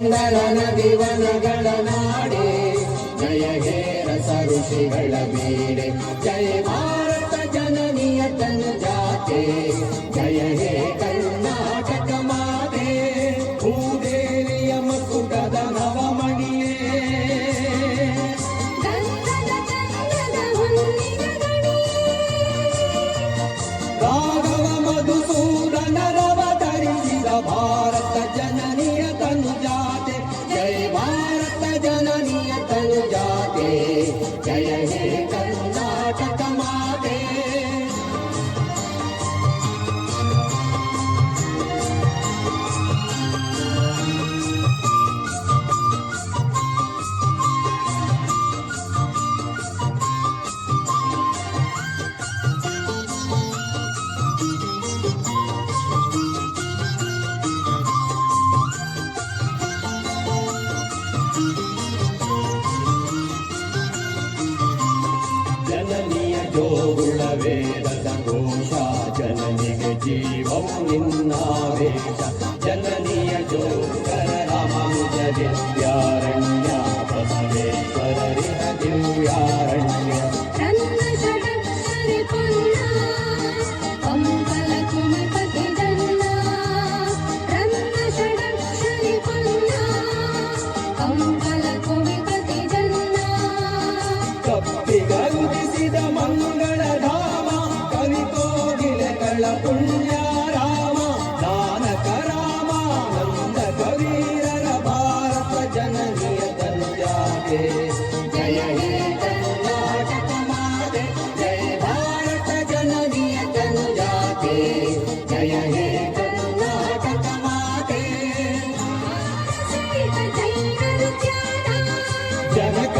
ಸುಂದರ ನದಿವನಗಳ ನಾಡೆ ಜಯ ಹೇ ರಸ ಋಷಿಗಳ ಬೀಡೆ ಜಯ ಭಾರತ ಜನನಿಯ ತನು ಜಾತೆ ಜಯ ಹೇ ಕರ್ನಾಟಕ ಮಾತೆ ಭೂದೇವಿಯ ಮಕುಟದ ನವಮಣಿಯೇ ರಾಘವ ಮಧುಸೂದನರವತರಿಸಿದ ಭಾರತ ಜನನಿಯ ತನು ಜಾತೆ ಜಯ ಭಾರತ ಜನನಿಯ ತನು ಜಾತೆ ಜಯ ಹೇ ಕರ್ನಾಟಕ ಮಾತೆ ಜನನಿಯ ಜೋಗುಳ ವೇದದ ಘೋಷ ಜನನಿಗೆ ಜೀವವು ನಿನ್ನಾವೇಶ ಜನನಿಯ ಜೋಗರ ರಾಮಾನುಜ ವಿದ್ಯಾರಣ್ಯ ಬಸವೇಶ್ವರರಿಹ ದಿವ್ಯಾರಣ್ಯ ಕಪ್ಪಿಗರುದಿಸಿದ ಮಂಗಳಧಾಮ ಕವಿಕೋಗಿಲೆಗಳ ಪುಣ್ಯ ರಾಮ ನಾನಕ ರಾಮ ನಂದ ಕವೀರರ ಭಾರತ ಜನನಿಯ ತನುಜಾತೆ ಜಯ ಹೇ ಕರ್ನಾಟಕ ಮಾತೆ ಜಯ ಭಾರತ ಜನನಿಯ ತನುಜಾತೆ ಜಯ ಹೇ ಕರ್ನಾಟಕ ಮಾತೆ ಜನಕ